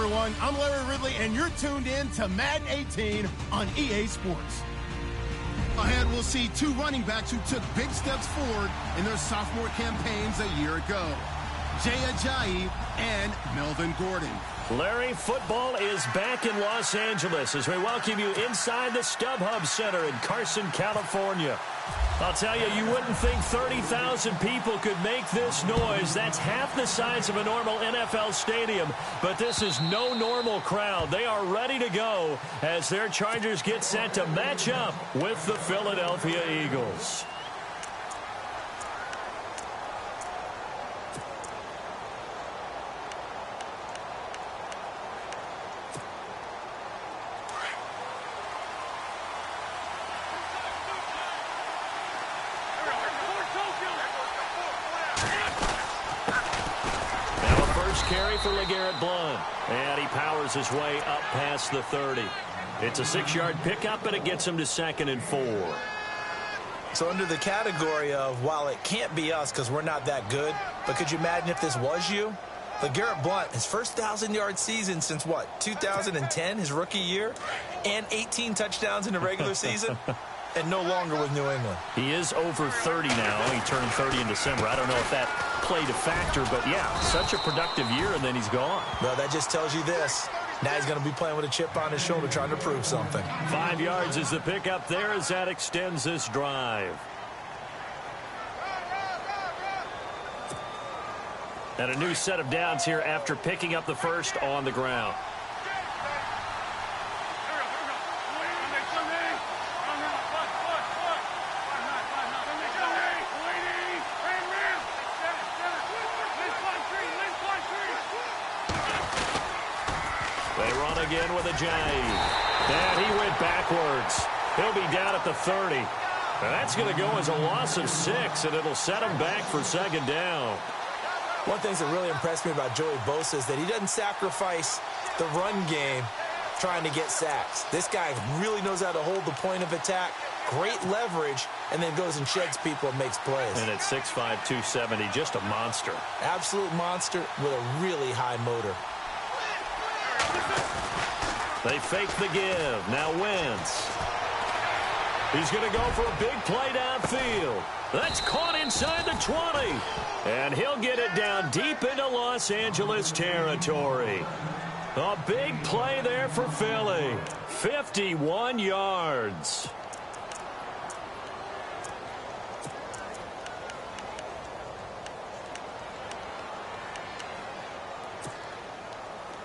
everyone. I'm Larry Ridley, and you're tuned in to Madden 18 on EA Sports. Ahead, we'll see two running backs who took big steps forward in their sophomore campaigns a year ago. Jay Ajayi and Melvin Gordon. Larry, football is back in Los Angeles as we welcome you inside the StubHub Center in Carson, California. I'll tell you, you wouldn't think 30,000 people could make this noise. That's half the size of a normal NFL stadium. But this is no normal crowd. They are ready to go as their Chargers get set to match up with the Philadelphia Eagles. Carry for LeGarrette Blount, and he powers his way up past the 30. It's a 6-yard pickup, and it gets him to 2nd and 4. So under the category of, while it can't be us because we're not that good, but could you imagine if this was you? LeGarrette Blount, his first 1,000-yard season since, what, 2010, his rookie year, and 18 touchdowns in the regular season, and no longer with New England. He is over 30 now. He turned 30 in December. I don't know if that played a factor, but yeah, such a productive year, and then he's gone. Well, that just tells you this. Now he's going to be playing with a chip on his shoulder trying to prove something. 5 yards is the pickup there as that extends this drive. And a new set of downs here after picking up the first on the ground. Again with Ajayi. And he went backwards. He'll be down at the 30. And that's going to go as a loss of 6, and it'll set him back for 2nd down. One thing that really impressed me about Joey Bosa is that he doesn't sacrifice the run game trying to get sacks. This guy really knows how to hold the point of attack, great leverage, and then goes and sheds people and makes plays. And at 6'5", 270, just a monster. Absolute monster with a really high motor. They fake the give. Now Wentz. He's going to go for a big play downfield. That's caught inside the 20. And he'll get it down deep into Los Angeles territory. A big play there for Philly. 51 yards.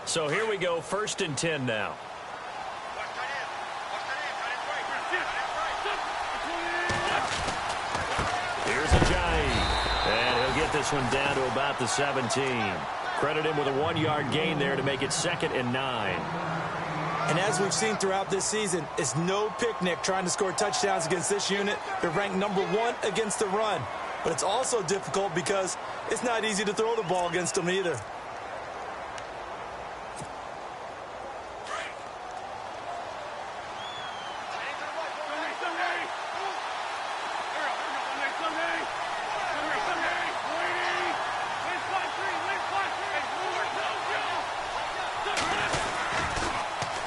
So here we go, 1st and 10 now. Here's Ajayi. And he'll get this one down to about the 17. Credit him with a 1-yard gain there to make it 2nd and 9. And as we've seen throughout this season, it's no picnic trying to score touchdowns against this unit. They're ranked number 1 against the run. But it's also difficult because it's not easy to throw the ball against them either.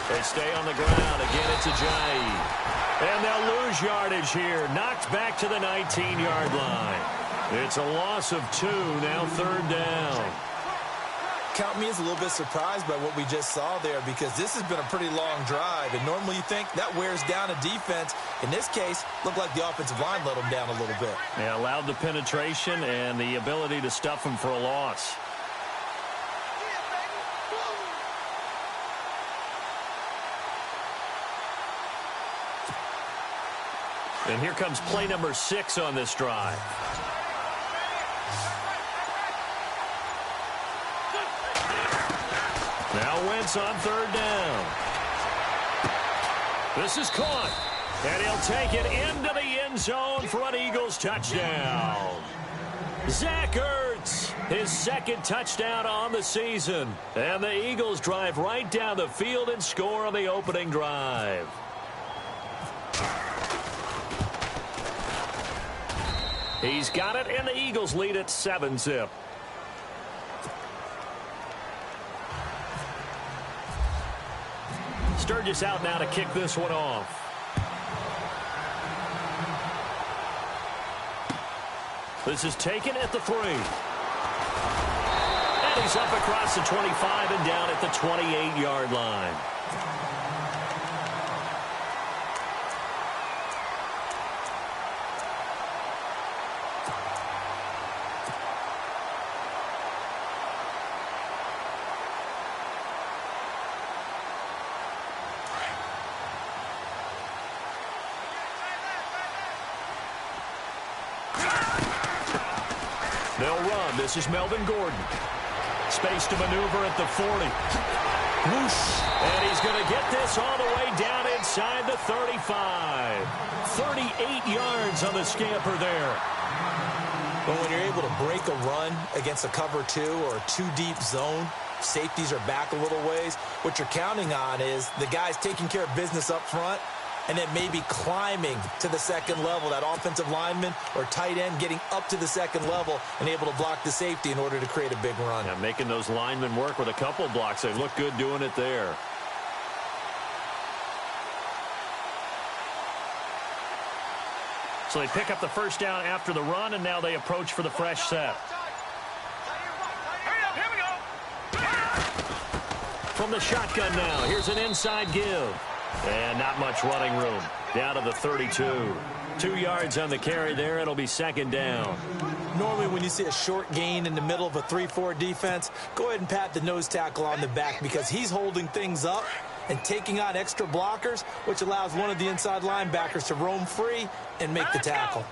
They stay on the ground. Again, it's Ajayi. And they'll lose yardage here. Knocked back to the 19-yard line. It's a loss of 2, now 3rd down. Count me as a little bit surprised by what we just saw there because this has been a pretty long drive. And normally you think that wears down a defense. In this case, looked like the offensive line let them down a little bit. Yeah, allowed the penetration and the ability to stuff them for a loss. And here comes play number 6 on this drive. Now Wentz on 3rd down. This is caught. And he'll take it into the end zone for an Eagles touchdown. Zach Ertz, his 2nd touchdown on the season. And the Eagles drive right down the field and score on the opening drive. He's got it, and the Eagles lead at 7-zip. Sturgis out now to kick this one off. This is taken at the 3. And he's up across the 25 and down at the 28-yard line. They'll run. This is Melvin Gordon. Space to maneuver at the 40. Whoosh. And he's going to get this all the way down inside the 35. 38 yards on the scamper there. Well, when you're able to break a run against a cover 2 or a 2-deep zone, safeties are back a little ways. What you're counting on is the guys taking care of business up front and then maybe climbing to the second level, that offensive lineman or tight end getting up to the second level and able to block the safety in order to create a big run. Yeah, making those linemen work with a couple blocks. They look good doing it there. So they pick up the first down after the run, and now they approach for the fresh set. From the shotgun now, here's an inside give. And not much running room. Down to the 32. 2 yards on the carry there. It'll be second down. Normally when you see a short gain in the middle of a 3-4 defense, go ahead and pat the nose tackle on the back because he's holding things up and taking on extra blockers, which allows one of the inside linebackers to roam free and make the tackle.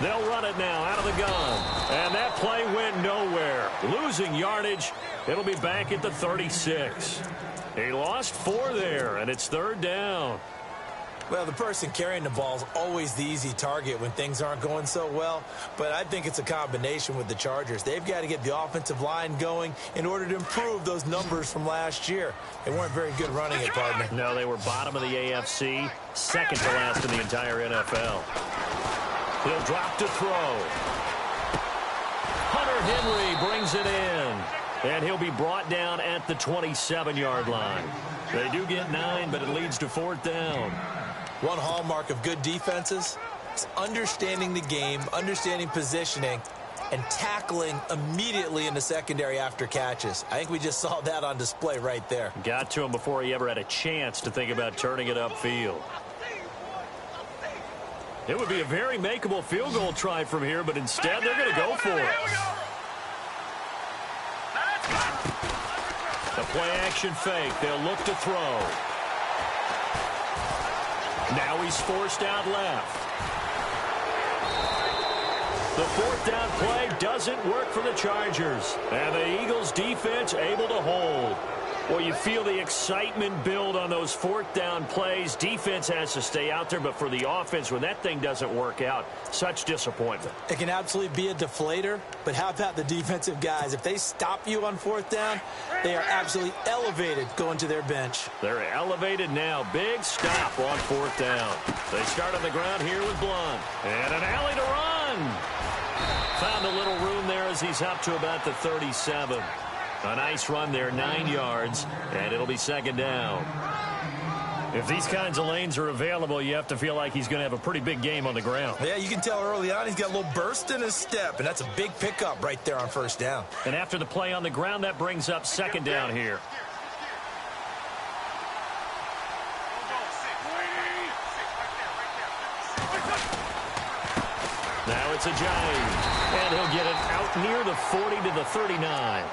They'll run it now out of the gun. And that play went nowhere. Losing yardage. It'll be back at the 36. He lost 4 there, and it's third down. Well, the person carrying the ball is always the easy target when things aren't going so well, but I think it's a combination with the Chargers. They've got to get the offensive line going in order to improve those numbers from last year. They weren't very good running it, partner. No, they were bottom of the AFC, second to last in the entire NFL. He'll drop to throw. Hunter Henry brings it in. And he'll be brought down at the 27-yard line. They do get 9, but it leads to fourth down. One hallmark of good defenses is understanding the game, understanding positioning, and tackling immediately in the secondary after catches. I think we just saw that on display right there. Got to him before he ever had a chance to think about turning it upfield. It would be a very makeable field goal try from here, but instead they're going to go for it. The play-action fake. They'll look to throw. Now he's forced out left. The fourth down play doesn't work for the Chargers. And the Eagles' defense able to hold. Well, you feel the excitement build on those fourth down plays. Defense has to stay out there, but for the offense, when that thing doesn't work out, such disappointment. It can absolutely be a deflator, but how about the defensive guys? If they stop you on fourth down, they are absolutely elevated going to their bench. They're elevated now. Big stop on fourth down. They start on the ground here with Blunt. And an alley to run. Found a little room there as he's up to about the 37. A nice run there, 9 yards, and it'll be second down. If these kinds of lanes are available, you have to feel like he's going to have a pretty big game on the ground. Yeah, you can tell early on he's got a little burst in his step, and that's a big pickup right there on first down. And after the play on the ground, that brings up second down here. Now it's a Giant, and he'll get it out near the 40 to the 39.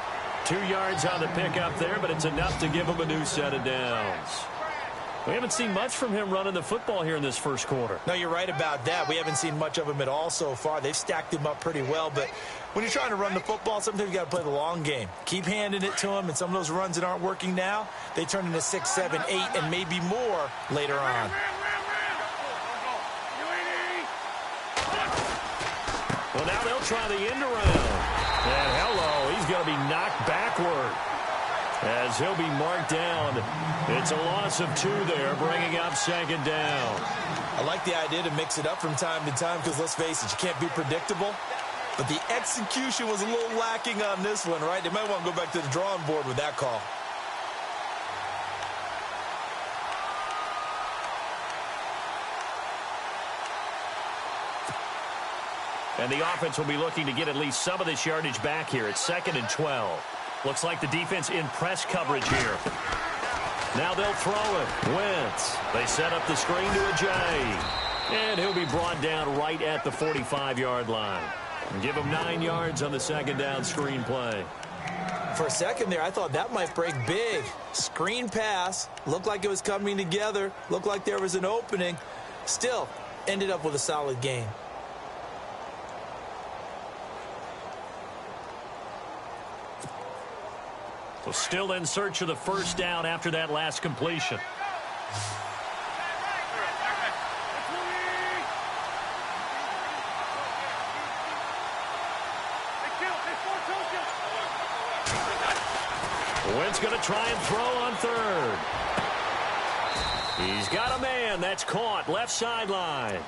2 yards on the pickup there, but it's enough to give him a new set of downs. We haven't seen much from him running the football here in this first quarter. No, you're right about that. We haven't seen much of him at all so far. They've stacked him up pretty well, but when you're trying to run the football, sometimes you got to play the long game. Keep handing it to him, and some of those runs that aren't working now, they turn into 6, 7, 8, and maybe more later on. Well, now they'll try the end around. And hello, he's going to be knocked backward as he'll be marked down. It's a loss of 2 there, bringing up second down. I like the idea to mix it up from time to time because, let's face it, you can't be predictable. But the execution was a little lacking on this one, right? They might want to go back to the drawing board with that call. And the offense will be looking to get at least some of this yardage back here. It's 2nd and 12. Looks like the defense in press coverage here. Now they'll throw it. Wentz. They set up the screen to Ajay. And he'll be brought down right at the 45-yard line. And give him 9 yards on the 2nd down screen play. For a second there, I thought that might break big. Screen pass. Looked like it was coming together. Looked like there was an opening. Still, ended up with a solid gain. So still in search of the first down after that last completion. Wentz going to try and throw on 3rd. He's got a man. That's caught. Left sideline.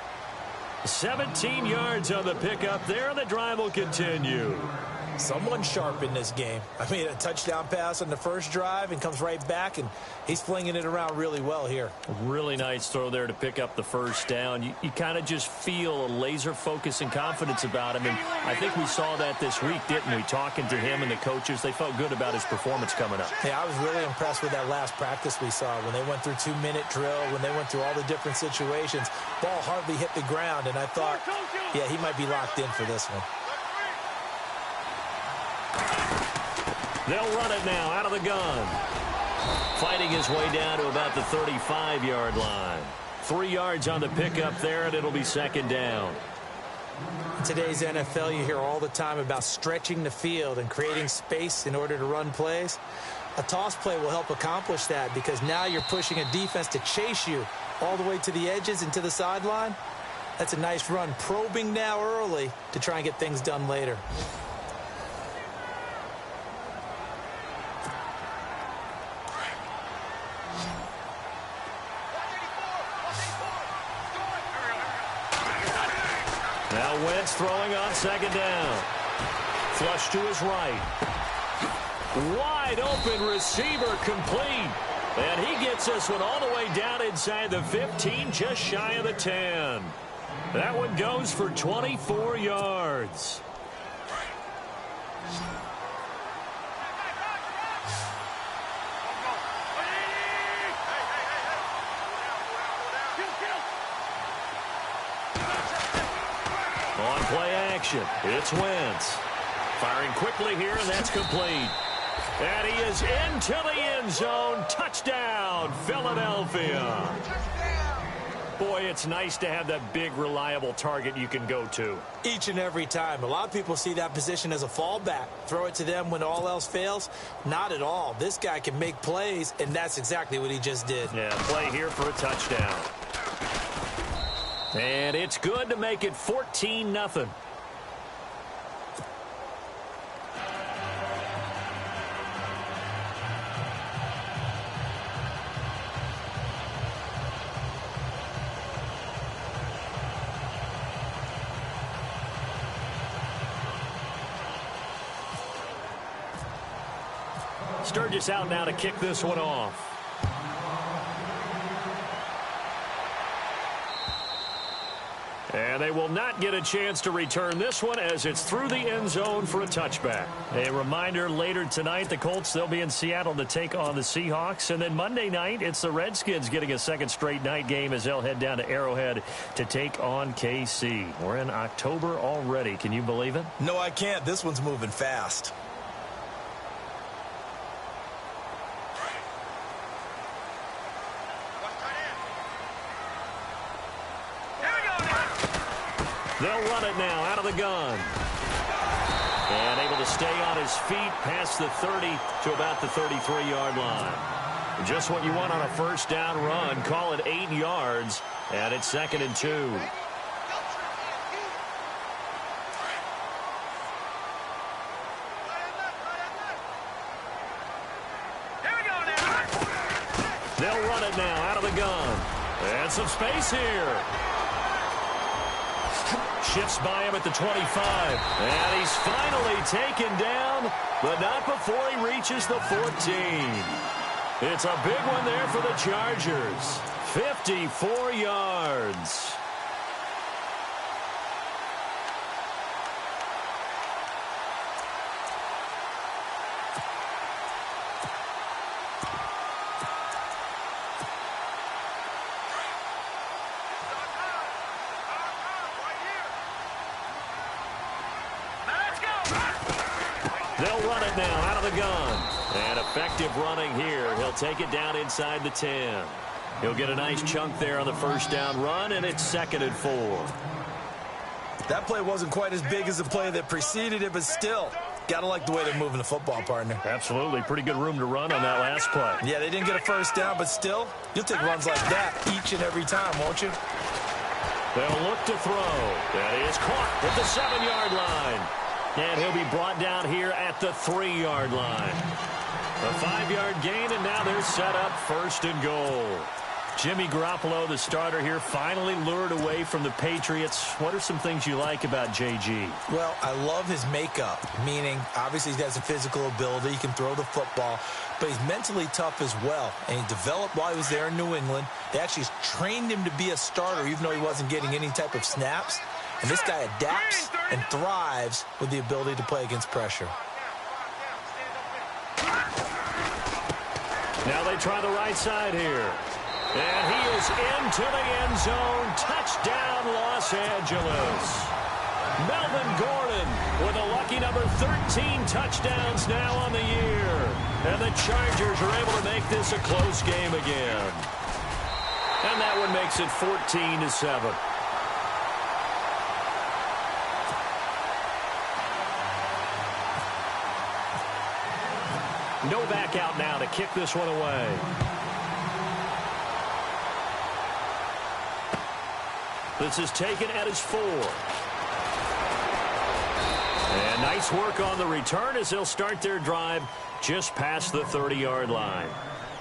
17 yards on the pickup there. The drive will continue. Someone sharp in this game. I mean, a touchdown pass on the first drive and comes right back, and he's flinging it around really well here. Really nice throw there to pick up the first down. You kind of just feel a laser focus and confidence about him, and I think we saw that this week, didn't we? Talking to him and the coaches, they felt good about his performance coming up. Yeah, I was really impressed with that last practice we saw when they went through 2-minute drill, when they went through all the different situations. Ball hardly hit the ground, and I thought, yeah, he might be locked in for this one. They'll run it now out of the gun. Fighting his way down to about the 35-yard line. 3 yards on the pickup there, and it'll be 2nd down. In today's NFL, you hear all the time about stretching the field and creating space in order to run plays. A toss play will help accomplish that because now you're pushing a defense to chase you all the way to the edges and to the sideline. That's a nice run, probing now early to try and get things done later. Now Wentz throwing on 2nd down. Flush to his right. Wide open receiver complete. And he gets this one all the way down inside the 15, just shy of the 10. That one goes for 24 yards. On play action, it's Wentz. Firing quickly here, and that's complete. And he is into the end zone. Touchdown, Philadelphia. Boy, it's nice to have that big, reliable target you can go to. Each and every time. A lot of people see that position as a fallback. Throw it to them when all else fails. Not at all. This guy can make plays, and that's exactly what he just did. Yeah, play here for a touchdown. And it's good to make it 14-0. Sturgis out now to kick this one off. And they will not get a chance to return this one as it's through the end zone for a touchback. A reminder, later tonight, the Colts, they'll be in Seattle to take on the Seahawks. And then Monday night, it's the Redskins getting a second straight night game as they'll head down to Arrowhead to take on KC. We're in October already. Can you believe it? No, I can't. This one's moving fast. They'll run it now out of the gun. And able to stay on his feet past the 30 to about the 33-yard line. Just what you want on a first down run. Call it 8 yards. And it's 2nd and 2. They'll run it now out of the gun. And some space here. Shifts by him at the 25. And he's finally taken down, but not before he reaches the 14. It's a big one there for the Chargers. 54 yards. They'll run it now out of the gun. And effective running here. He'll take it down inside the 10. He'll get a nice chunk there on the first down run, and it's 2nd and 4. That play wasn't quite as big as the play that preceded it, but still, got to like the way they're moving the football, partner. Absolutely. Pretty good room to run on that last play. Yeah, they didn't get a first down, but still, you'll take runs like that each and every time, won't you? They'll look to throw. That is caught at the 7-yard line. And he'll be brought down here at the 3-yard line. A 5-yard gain, and now they're set up 1st and goal. Jimmy Garoppolo, the starter here, finally lured away from the Patriots. What are some things you like about JG? Well, I love his makeup, meaning obviously he has a physical ability. He can throw the football, but he's mentally tough as well. And he developed while he was there in New England. They actually trained him to be a starter, even though he wasn't getting any type of snaps. And this guy adapts and thrives with the ability to play against pressure. Now they try the right side here. And he is into the end zone. Touchdown, Los Angeles. Melvin Gordon with a lucky number 13 touchdowns now on the year. And the Chargers are able to make this a close game again. And that one makes it 14-7. No back out now to kick this one away. This is taken at his 4. And nice work on the return as they'll start their drive just past the 30-yard line.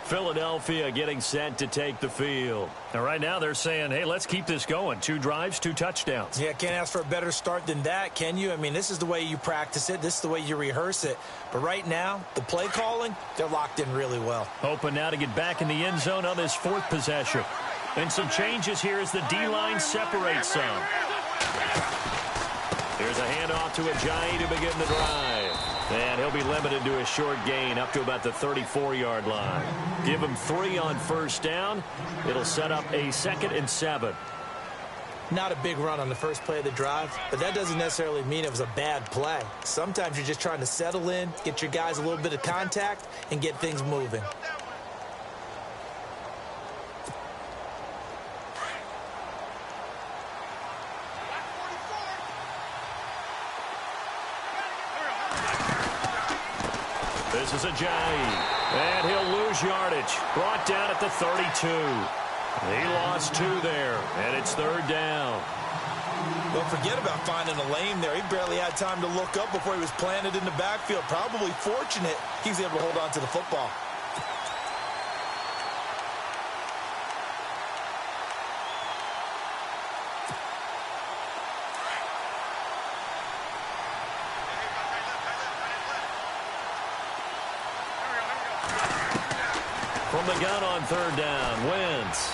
Philadelphia getting set to take the field. And right now they're saying, hey, let's keep this going. 2 drives, 2 touchdowns. Yeah, can't ask for a better start than that, can you? I mean, this is the way you practice it. This is the way you rehearse it. But right now, the play calling, they're locked in really well. Hoping now to get back in the end zone on this 4th possession. And some changes here as the D-line separates some. Here's a handoff to Ajayi to begin the drive. And he'll be limited to a short gain up to about the 34-yard line. Give him 3 on first down. It'll set up a 2nd and 7. Not a big run on the first play of the drive, but that doesn't necessarily mean it was a bad play. Sometimes you're just trying to settle in, get your guys a little bit of contact, and get things moving. This is Ajayi, and he'll lose yardage. Brought down at the 32. He lost 2 there, and it's 3rd down. Don't forget about finding a lane there. He barely had time to look up before he was planted in the backfield. Probably fortunate he was able to hold on to the football. From the gun on 3rd down, Wentz.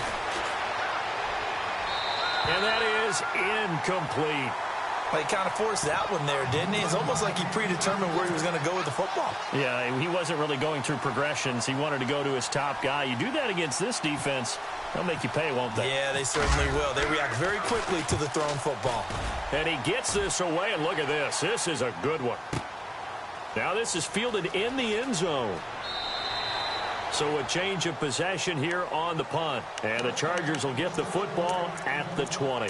And that is incomplete. Well, he kind of forced that one there, didn't he? It's almost like he predetermined where he was going to go with the football. Yeah, he wasn't really going through progressions. He wanted to go to his top guy. You do that against this defense, they'll make you pay, won't they? Yeah, they certainly will. They react very quickly to the thrown football. And he gets this away, and look at this. This is a good one. Now this is fielded in the end zone. So a change of possession here on the punt. And the Chargers will get the football at the 20.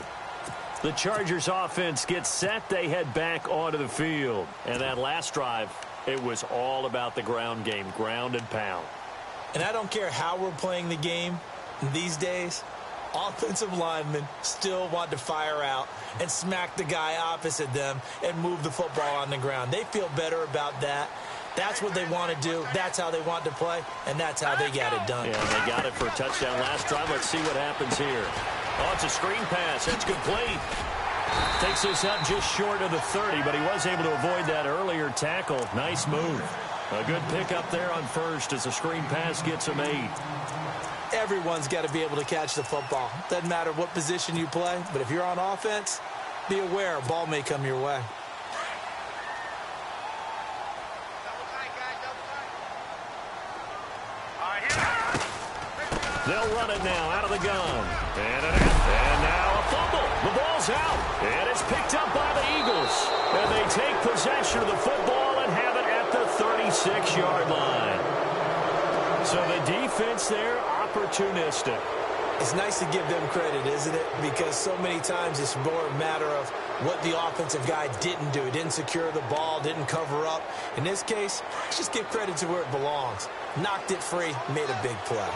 The Chargers offense gets set. They head back onto the field. And that last drive, it was all about the ground game, ground and pound. And I don't care how we're playing the game these days, offensive linemen still want to fire out and smack the guy opposite them and move the football on the ground. They feel better about that. That's what they want to do. That's how they want to play, and that's how they got it done. Yeah, they got it for a touchdown last drive. Let's see what happens here. Oh, it's a screen pass. That's complete. Takes this up just short of the 30, but he was able to avoid that earlier tackle. Nice move. A good pickup there on first as the screen pass gets him 8. Everyone's got to be able to catch the football. Doesn't matter what position you play, but if you're on offense, be aware a ball may come your way. They'll run it now out of the gun. And now a fumble. The ball's out. And it's picked up by the Eagles. And they take possession of the football and have it at 6-yard line. So the defense there, opportunistic. It's nice to give them credit, isn't it? Because so many times it's more a matter of what the offensive guy didn't do. He didn't secure the ball, didn't cover up. In this case, let's just give credit to where it belongs. Knocked it free, made a big play.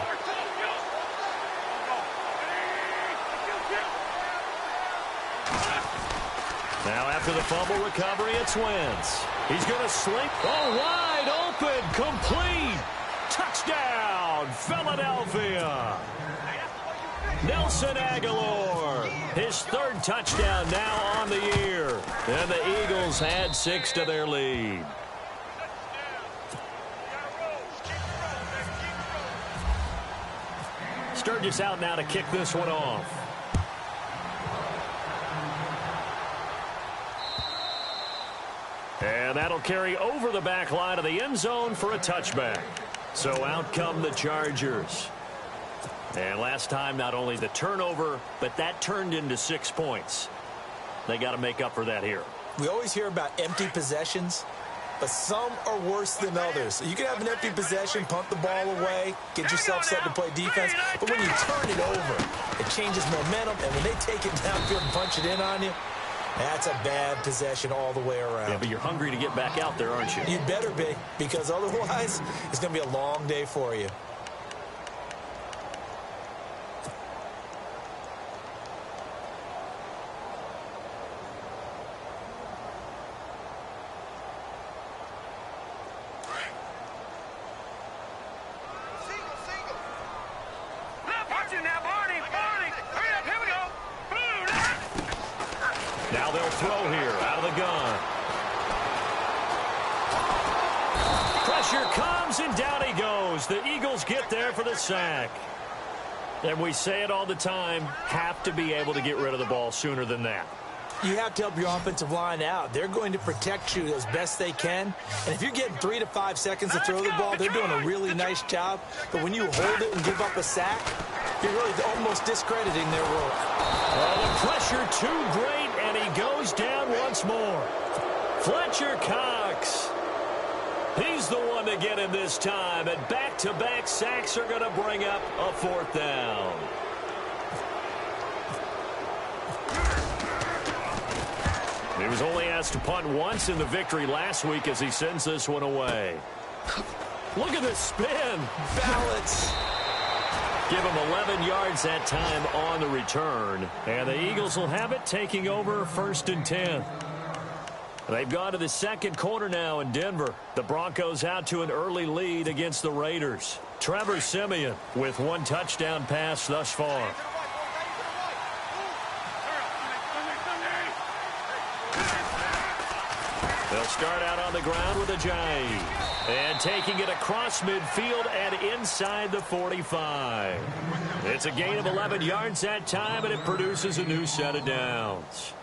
Now after the fumble recovery, it's Wentz. He's going to slink. Oh, wide open, complete. Touchdown, Philadelphia. Nelson Aguilar, his third touchdown now on the year. And the Eagles add 6 to their lead. Sturgis out now to kick this one off. And that'll carry over the back line of the end zone for a touchback. So out come the Chargers. And last time, not only the turnover, but that turned into 6 points. They got to make up for that here. We always hear about empty possessions, but some are worse than others. You can have an empty possession, punt the ball away, get yourself set to play defense, but when you turn it over, it changes momentum, and when they take it downfield and punch it in on you, that's a bad possession all the way around. Yeah, but you're hungry to get back out there, aren't you? You'd better be, because otherwise, it's going to be a long day for you. Now they'll throw here out of the gun. Pressure comes, and down he goes. The Eagles get there for the sack. And we say it all the time, have to be able to get rid of the ball sooner than that. You have to help your offensive line out. They're going to protect you as best they can. And if you're getting 3 to 5 seconds to throw the ball, they're doing a really nice job. But when you hold it and give up a sack, you're really almost discrediting their work. Well, the pressure too great, and he goes down once more. Fletcher Cox. He's the one to get him this time, and back-to-back sacks are going to bring up a 4th down. He was only asked to punt once in the victory last week as he sends this one away. Look at the spin. Balance. Give him 11 yards that time on the return. And the Eagles will have it, taking over 1st and 10. They've gone to the second quarter now in Denver. The Broncos out to an early lead against the Raiders. Trevor Siemian with 1 touchdown pass thus far. They'll start out on the ground with Ajayi. And taking it across midfield and inside the 45. It's a gain of 11 yards that time, and it produces a new set of downs.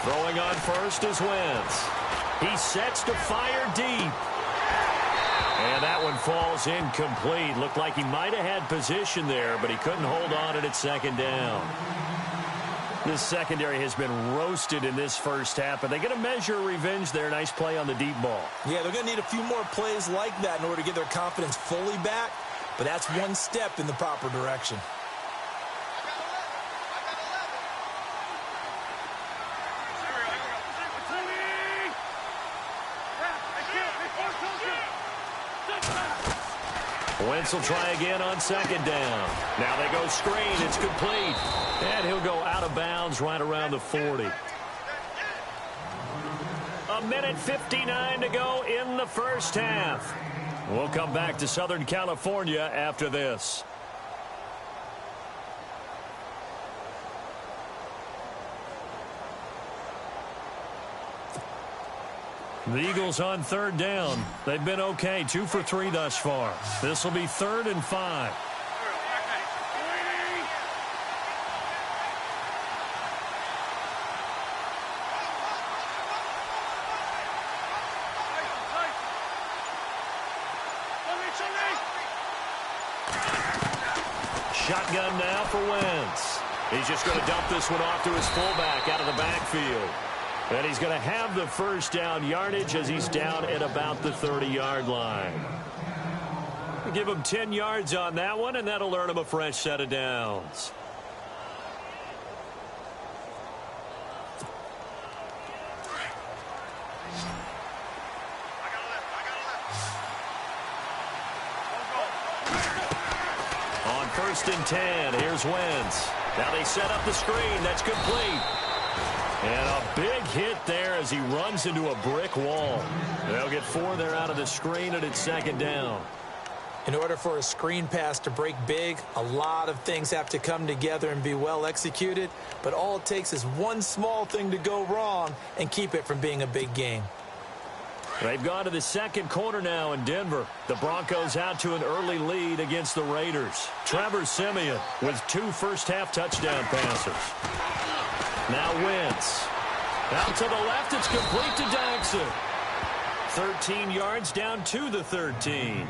Throwing on first is Wentz. He sets to fire deep. And that one falls incomplete. Looked like he might have had position there, but he couldn't hold on it at 2nd down. This secondary has been roasted in this first half, but they get a measure of revenge there. Nice play on the deep ball. Yeah, they're going to need a few more plays like that in order to get their confidence fully back, but that's one step in the proper direction. Wentz will try again on 2nd down. Now they go screen. It's complete. And he'll go out of bounds right around the 40. 1:59 to go in the first half. We'll come back to Southern California after this. The Eagles on third down. They've been okay, 2 for 3 thus far. This will be 3rd and 5. Shotgun now for Wentz. He's just going to dump this one off to his fullback out of the backfield. And he's going to have the first down yardage as he's down at about the 30-yard line. Give him 10 yards on that one, and that'll earn him a fresh set of downs. On 1st and 10, here's Wentz. Now they set up the screen. That's complete. And a big hit there as he runs into a brick wall. They'll get 4 there out of the screen, and it's 2nd down. In order for a screen pass to break big, a lot of things have to come together and be well executed. But all it takes is one small thing to go wrong and keep it from being a big game. They've gone to the 2nd quarter now in Denver. The Broncos out to an early lead against the Raiders. Trevor Siemian with 2 first-half touchdown passes. Now Wentz. Out to the left, it's complete to Jackson. 13 yards down to the 13.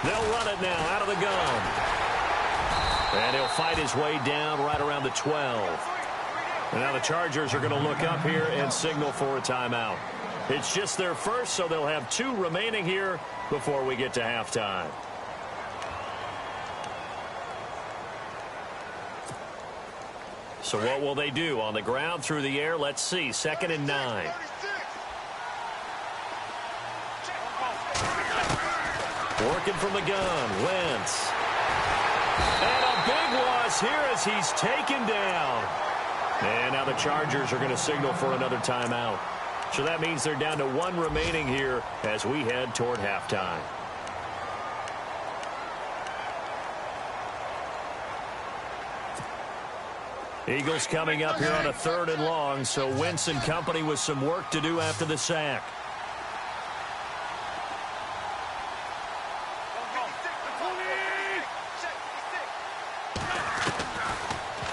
They'll run it now out of the gun. And he'll fight his way down right around the 12. And now the Chargers are going to look up here and signal for a timeout. It's just their first, so they'll have 2 remaining here before we get to halftime. So what will they do? On the ground, through the air, let's see. 2nd and 9. Working from the gun, Wentz. And a big loss here as he's taken down. And now the Chargers are going to signal for another timeout. So that means they're down to 1 remaining here as we head toward halftime. Eagles coming up here on a 3rd and long, so Wentz and company with some work to do after the sack.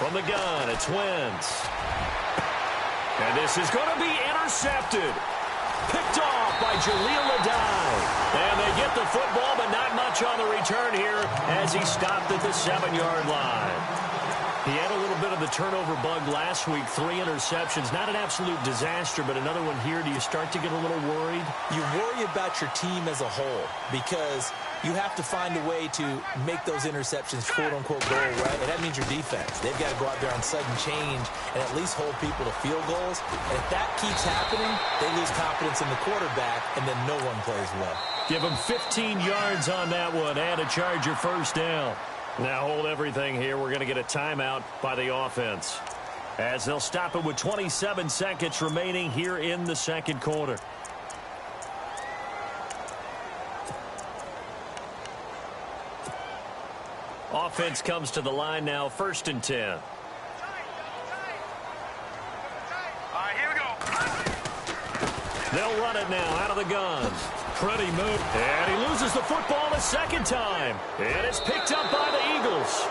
From the gun, it's Wentz. And this is going to be intercepted. Picked off by Jaleel Adai. And they get the football, but not much on the return here as he stopped at the 7-yard line. He had a little bit of the turnover bug last week, 3 interceptions. Not an absolute disaster, but another one here. Do you start to get a little worried? You worry about your team as a whole because you have to find a way to make those interceptions quote-unquote go away, and that means your defense. They've got to go out there on sudden change and at least hold people to field goals. And if that keeps happening, they lose confidence in the quarterback, and then no one plays well. Give them 15 yards on that one and a Charger first down. Now hold everything here. We're going to get a timeout by the offense as they'll stop it with 27 seconds remaining here in the 2nd quarter. Offense comes to the line now, 1st and 10. All right, here we go. They'll run it now out of the gun. Pretty move. And he loses the football a 2nd time. And it's picked up by the Eagles.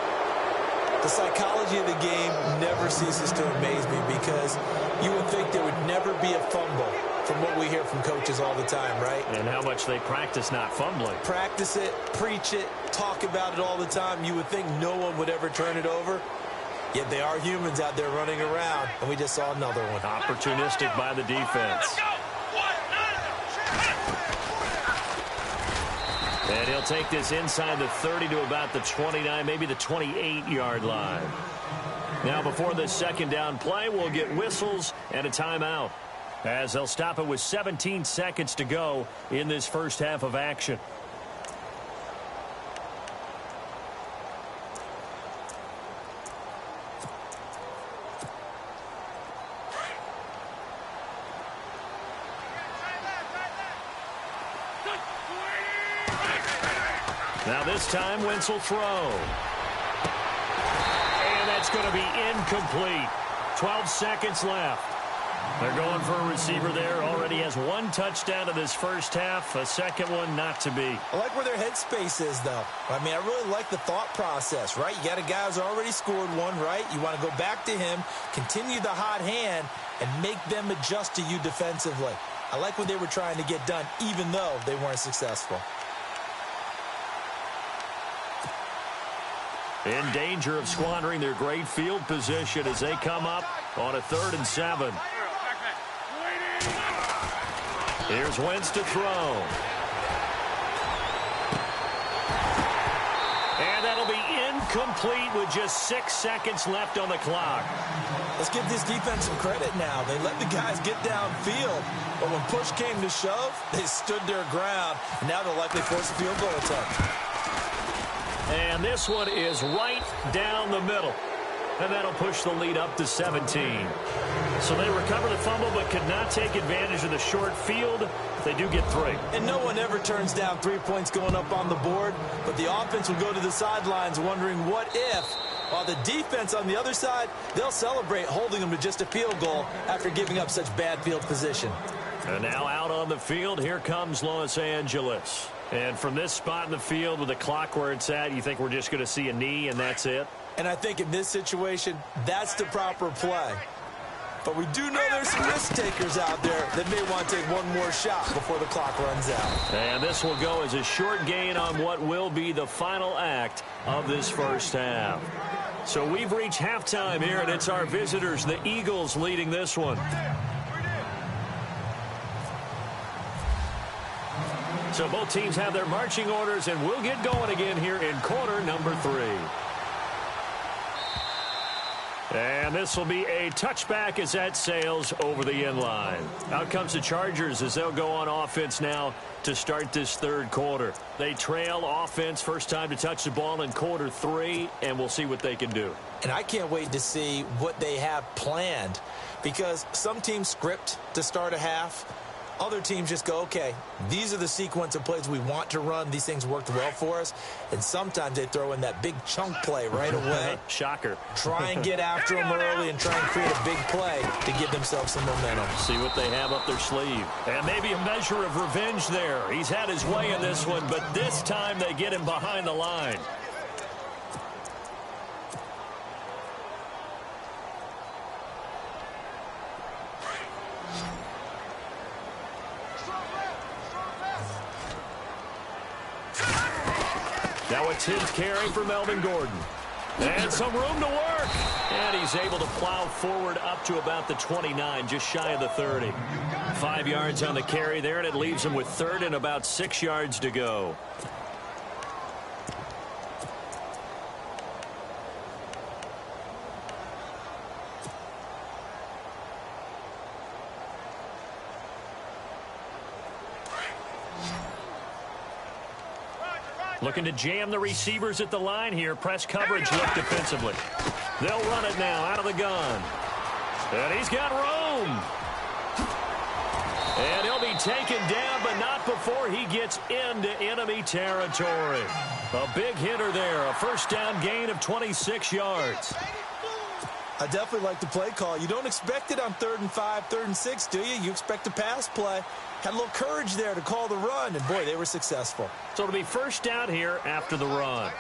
The psychology of the game never ceases to amaze me because you would think there would never be a fumble from what we hear from coaches all the time, right? And how much they practice not fumbling. Practice it, preach it, talk about it all the time. You would think no one would ever turn it over. Yet they are humans out there running around, and we just saw another one. Opportunistic by the defense. And he'll take this inside the 30 to about the 29, maybe the 28-yard line. Now before this 2nd down play, we'll get whistles and a timeout as they'll stop it with 17 seconds to go in this first half of action. Now this time, Wentz will throw. And that's going to be incomplete. 12 seconds left. They're going for a receiver there. Already has one touchdown in this first half. A second one not to be. I like where their headspace is, though. I mean, I really like the thought process, right? You got a guy who's already scored one, right? You want to go back to him, continue the hot hand, and make them adjust to you defensively. I like what they were trying to get done, even though they weren't successful. In danger of squandering their great field position as they come up on a 3rd and 7. Here's Wentz to throw. And that'll be incomplete with just 6 seconds left on the clock. Let's give this defense some credit now. They let the guys get downfield, but when push came to shove, they stood their ground. And now they'll likely force a field goal attempt. And this one is right down the middle. And that'll push the lead up to 17. So they recover the fumble but could not take advantage of the short field. They do get 3. And no one ever turns down 3 points going up on the board. But the offense will go to the sidelines wondering what if. While the defense on the other side, they'll celebrate holding them to just a field goal after giving up such bad field position. And now out on the field, here comes Los Angeles. And from this spot in the field with the clock where it's at, you think we're just going to see a knee and that's it? And I think in this situation, that's the proper play. But we do know there's some risk takers out there that may want to take one more shot before the clock runs out. And this will go as a short gain on what will be the final act of this first half. So we've reached halftime here, and it's our visitors, the Eagles, leading this one. So both teams have their marching orders, and we'll get going again here in quarter number 3. And this will be a touchback as that sails over the end line. Out comes the Chargers as they'll go on offense now to start this third quarter. They trail offense, first time to touch the ball in quarter 3, and we'll see what they can do. And I can't wait to see what they have planned, because some teams script to start a half. Other teams just go, okay, these are the sequence of plays we want to run. These things worked well for us. And sometimes they throw in that big chunk play right away. Shocker. Try and get after them early and try and create a big play to give themselves some momentum. See what they have up their sleeve. And maybe a measure of revenge there. He's had his way in this one, but this time they get him behind the line. Now a 10th carry for Melvin Gordon. And some room to work. And he's able to plow forward up to about the 29, just shy of the 30. 5 yards on the carry there, and it leaves him with 3rd and about 6 yards to go. Looking to jam the receivers at the line here. Press coverage look defensively. They'll run it now out of the gun. And he's got room. And he'll be taken down, but not before he gets into enemy territory. A big hitter there. A first down gain of 26 yards. I definitely like the play call. You don't expect it on 3rd and 5, 3rd and 6, do you? You expect a pass play. Had a little courage there to call the run, and boy, they were successful. So it'll be first down here after the run.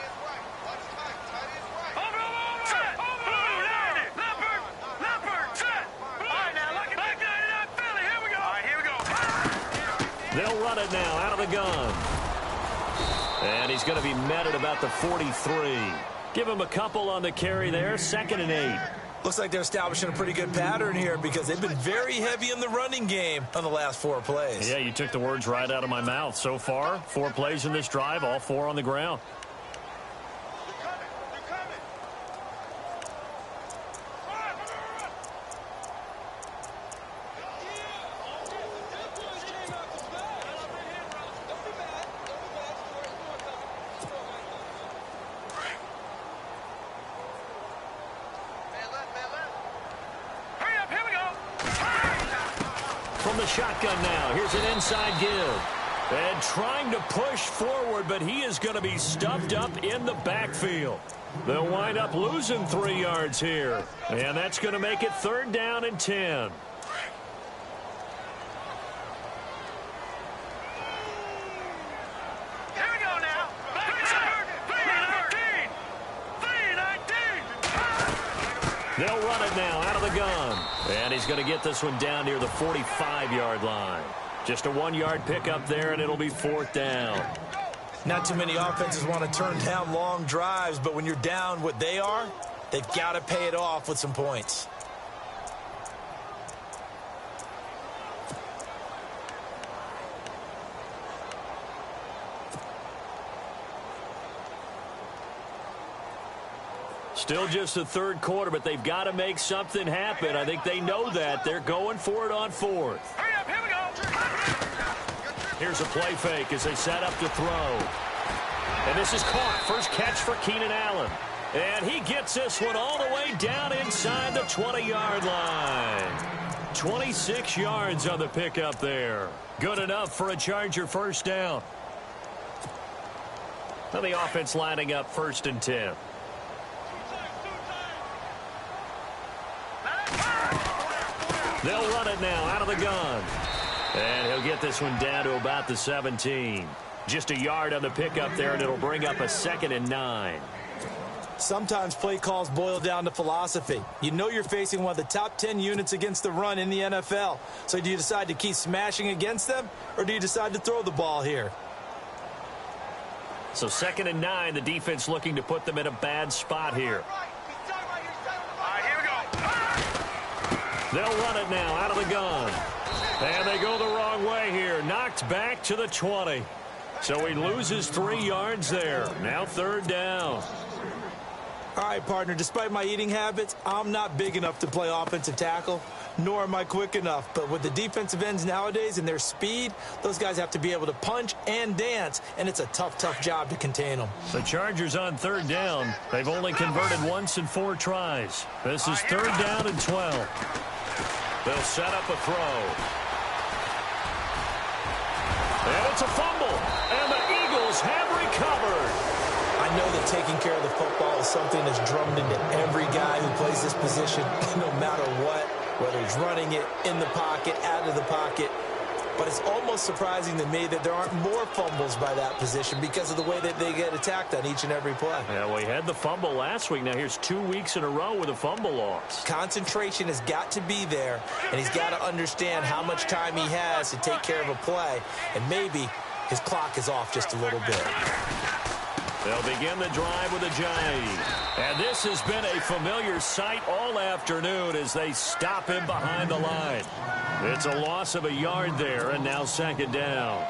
They'll run it now out of the gun. And he's going to be met at about the 43. Give him a couple on the carry there. 2nd and 8. Looks like they're establishing a pretty good pattern here because they've been very heavy in the running game on the last 4 plays. Yeah, you took the words right out of my mouth. So far, 4 plays in this drive, all 4 on the ground. From the shotgun now, here's an inside give. And trying to push forward, but he is going to be stuffed up in the backfield. They'll wind up losing 3 yards here. And that's going to make it 3rd down and 10. They'll run it now out of the gun. And he's going to get this one down near the 45-yard line. Just a 1-yard pickup there, and it'll be 4th down. Not too many offenses want to turn down long drives, but when you're down what they are, they've got to pay it off with some points. Still just the 3rd quarter, but they've got to make something happen. I think they know that. They're going for it on 4th. Hurry up, here we go. Here's a play fake as they set up to throw. And this is caught. First catch for Keenan Allen. And he gets this one all the way down inside the 20-yard line. 26 yards on the pickup there. Good enough for a Charger first down. Now the offense lining up 1st and 10. They'll run it now out of the gun. And he'll get this one down to about the 17. Just a yard on the pickup there, and it'll bring up a 2nd and 9. Sometimes play calls boil down to philosophy. You know you're facing one of the top 10 units against the run in the NFL. So do you decide to keep smashing against them, or do you decide to throw the ball here? So 2nd and 9, the defense looking to put them in a bad spot here. They'll run it now out of the gun. And they go the wrong way here. Knocked back to the 20. So he loses 3 yards there. Now 3rd down. All right, partner, despite my eating habits, I'm not big enough to play offensive tackle, nor am I quick enough. But with the defensive ends nowadays and their speed, those guys have to be able to punch and dance, and it's a tough, tough job to contain them. The Chargers on 3rd down. They've only converted once in 4 tries. This is 3rd down and 12. They'll set up a throw. And it's a fumble. And the Eagles have recovered. I know that taking care of the football is something that's drummed into every guy who plays this position, no matter what, whether he's running it, in the pocket, out of the pocket. But it's almost surprising to me that there aren't more fumbles by that position because of the way that they get attacked on each and every play. Yeah, we had the fumble last week. Now here's 2 weeks in a row with a fumble loss. Concentration has got to be there, and he's got to understand how much time he has to take care of a play, and maybe his clock is off just a little bit. They'll begin the drive with a jive. And this has been a familiar sight all afternoon as they stop him behind the line. It's a loss of a yard there, and now 2nd down.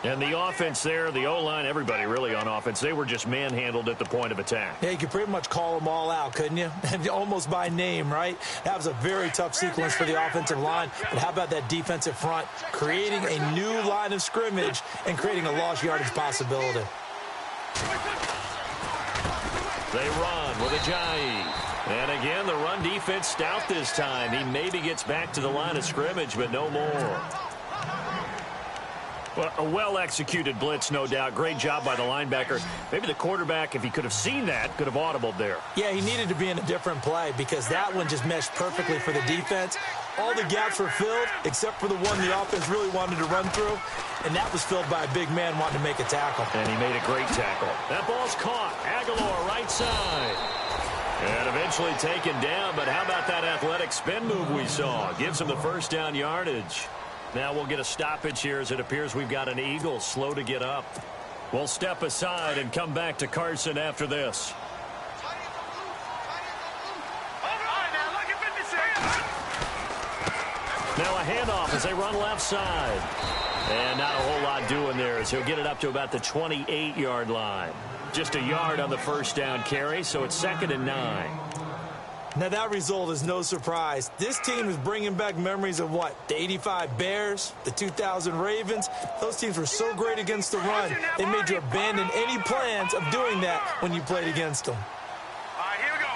And the offense there, the O-line, everybody really on offense, they were just manhandled at the point of attack. Yeah, you could pretty much call them all out, couldn't you? Almost by name, right? That was a very tough sequence for the offensive line. But how about that defensive front, creating a new line of scrimmage and creating a lost yardage possibility? They run with Ajayi. And again, the run defense stout this time. He maybe gets back to the line of scrimmage, but no more. Well, a well-executed blitz, no doubt. Great job by the linebacker. Maybe the quarterback, if he could have seen that, could have audibled there. Yeah, he needed to be in a different play because that one just meshed perfectly for the defense. All the gaps were filled except for the one the offense really wanted to run through, and that was filled by a big man wanting to make a tackle. And he made a great tackle. That ball's caught. Aguilar, right side. And eventually taken down, but how about that athletic spin move we saw? Gives him the first down yardage. Now we'll get a stoppage here as it appears we've got an Eagle slow to get up. We'll step aside and come back to Carson after this. Now a handoff as they run left side. And not a whole lot doing there as he'll get it up to about the 28-yard line. Just a yard on the first down carry, so it's 2nd and 9. Now that result is no surprise. This team is bringing back memories of what? The 85 Bears, the 2000 Ravens. Those teams were so great against the run, they made you abandon any plans of doing that when you played against them. All right, here we go.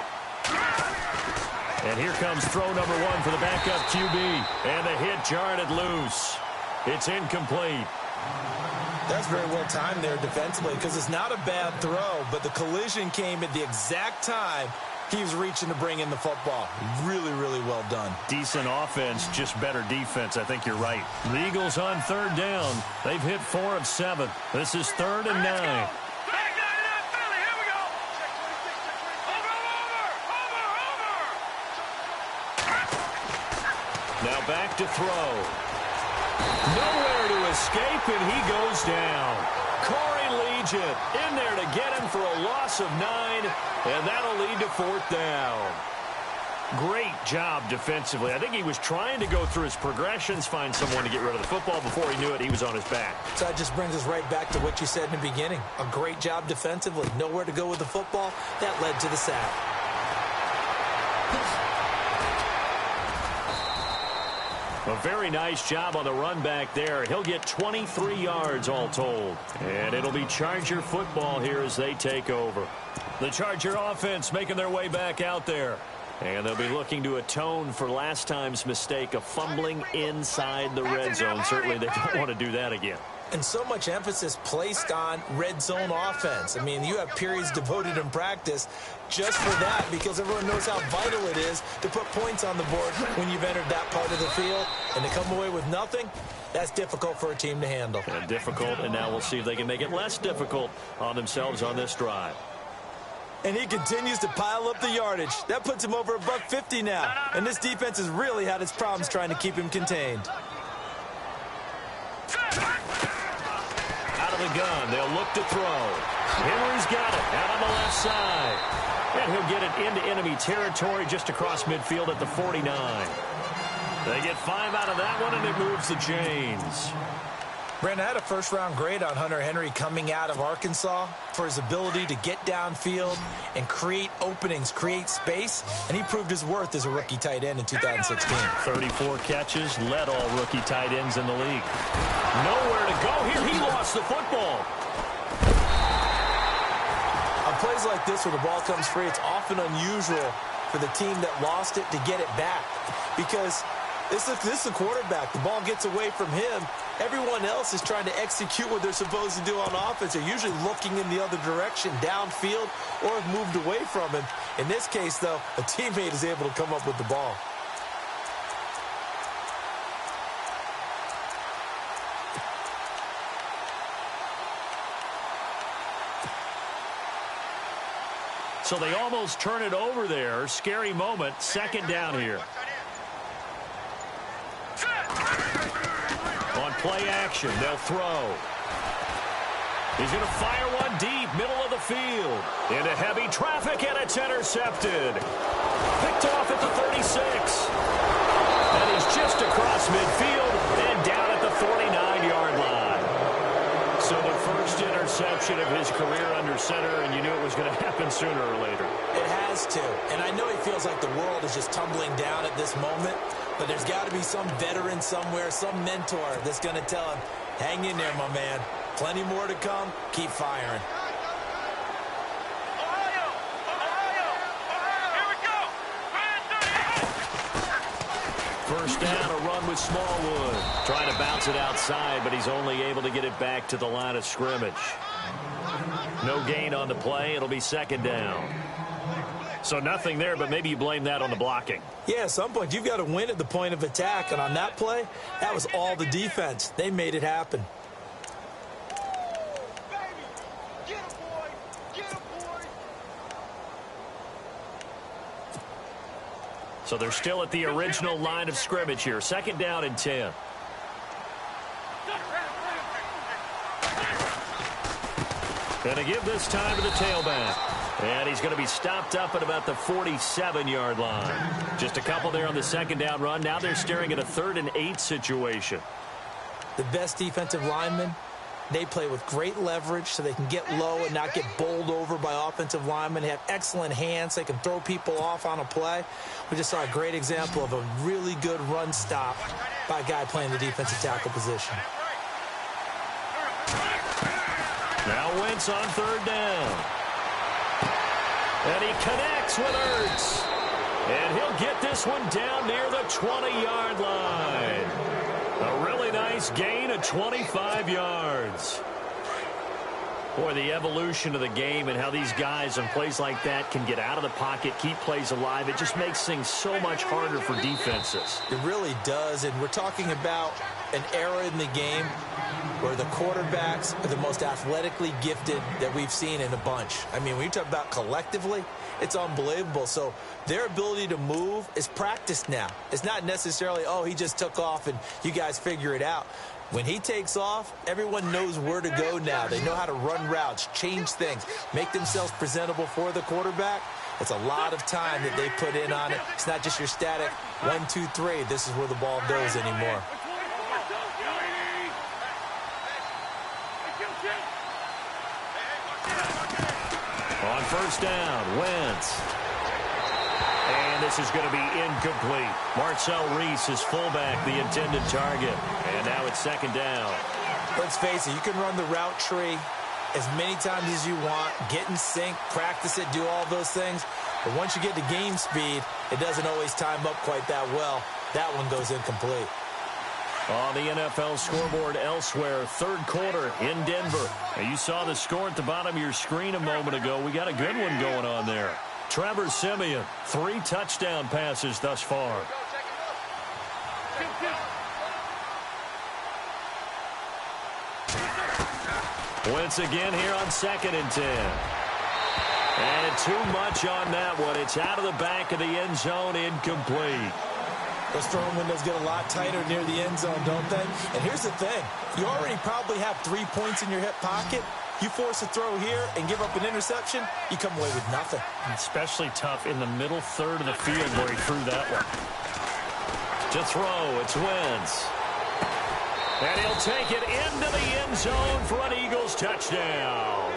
And here comes throw number 1 for the backup QB. And the hit jarred it loose. It's incomplete. That's very well timed there defensively because it's not a bad throw, but the collision came at the exact time he was reaching to bring in the football. Really, really well done. Decent offense, just better defense. I think you're right. The Eagles on third down. They've hit 4 of 7. This is 3rd and 9. Now back to throw. Nowhere to escape, and he goes down. Corey Legion in there to get him for a loss of 9, and that'll lead to 4th down. Great job defensively. I think he was trying to go through his progressions, find someone to get rid of the football. Before he knew it, he was on his back. So that just brings us right back to what you said in the beginning. A great job defensively. Nowhere to go with the football. That led to the sack. A very nice job on the run back there. He'll get 23 yards all told. And it'll be Charger football here as they take over. The Charger offense making their way back out there. And they'll be looking to atone for last time's mistake of fumbling inside the red zone. Certainly they don't want to do that again. And so much emphasis placed on red zone offense. I mean, you have periods devoted in practice just for that because everyone knows how vital it is to put points on the board when you've entered that part of the field. And to come away with nothing, that's difficult for a team to handle. And difficult, and now we'll see if they can make it less difficult on themselves on this drive. And he continues to pile up the yardage. That puts him over $150 now. And this defense has really had its problems trying to keep him contained. Out of the gun, they'll look to throw. Henry's got it out on the left side. And he'll get it into enemy territory just across midfield at the 49. They get 5 out of that one, and it moves the chains. Brandon, I had a first-round grade on Hunter Henry coming out of Arkansas for his ability to get downfield and create openings, create space, and he proved his worth as a rookie tight end in 2016. 34 catches, led all rookie tight ends in the league. Nowhere to go here. He lost the football. On plays like this where the ball comes free, it's often unusual for the team that lost it to get it back because this is the quarterback. The ball gets away from him. Everyone else is trying to execute what they're supposed to do on offense. They're usually looking in the other direction, downfield, or have moved away from him. In this case, though, a teammate is able to come up with the ball. So they almost turn it over there. Scary moment. 2nd down here. On play action, they'll throw. He's going to fire one deep, middle of the field. Into heavy traffic, and it's intercepted. Picked off at the 36. And he's just across midfield and down at the 49-yard line. So the first interception of his career under center, and you knew it was going to happen sooner or later. It has to. And I know he feels like the world is just tumbling down at this moment, but there's got to be some veteran somewhere, some mentor that's going to tell him, hang in there, my man. Plenty more to come. Keep firing. First down, a run with Smallwood. Trying to bounce it outside, but he's only able to get it back to the line of scrimmage. No gain on the play. It'll be 2nd down. So nothing there, but maybe you blame that on the blocking. Yeah, at some point, you've got to win at the point of attack. And on that play, that was all the defense. They made it happen. So they're still at the original line of scrimmage here. 2nd down and 10. And to give this time to the tailback. And he's going to be stopped up at about the 47-yard line. Just a couple there on the 2nd down run. Now they're staring at a 3rd and 8 situation. The best defensive linemen, they play with great leverage so they can get low and not get bowled over by offensive linemen. They have excellent hands. They can throw people off on a play. We just saw a great example of a really good run stop by a guy playing the defensive tackle position. Now Wentz on 3rd down. And he connects with Ertz. And he'll get this one down near the 20-yard line. A really nice gain of 25 yards. Boy, the evolution of the game and how these guys on plays like that can get out of the pocket, keep plays alive, it just makes things so much harder for defenses. It really does, and we're talking about an era in the game where the quarterbacks are the most athletically gifted that we've seen in a bunch. I mean, when you talk about collectively, it's unbelievable. So their ability to move is practiced now. It's not necessarily, oh, he just took off and you guys figure it out. When he takes off, everyone knows where to go now. They know how to run routes, change things, make themselves presentable for the quarterback. It's a lot of time that they put in on it. It's not just your static 1, 2, 3. This is where the ball goes anymore. On first down, Wentz. And this is going to be incomplete. Marcel Reese is fullback, the intended target. And now it's second down. Let's face it, you can run the route tree as many times as you want, get in sync, practice it, do all those things. But once you get to game speed, it doesn't always time up quite that well. That one goes incomplete. On the NFL scoreboard elsewhere, third quarter in Denver. Now, you saw the score at the bottom of your screen a moment ago. We got a good one going on there. Trevor Siemian, 3 touchdown passes thus far. Once again here on 2nd and 10. And too much on that one. It's out of the back of the end zone, incomplete. Those throwing windows get a lot tighter near the end zone, don't they? And here's the thing. You already probably have 3 points in your hip pocket. You force a throw here and give up an interception, you come away with nothing. Especially tough in the middle third of the field where he threw that one. To throw, it's Wentz. And he'll take it into the end zone for an Eagles touchdown.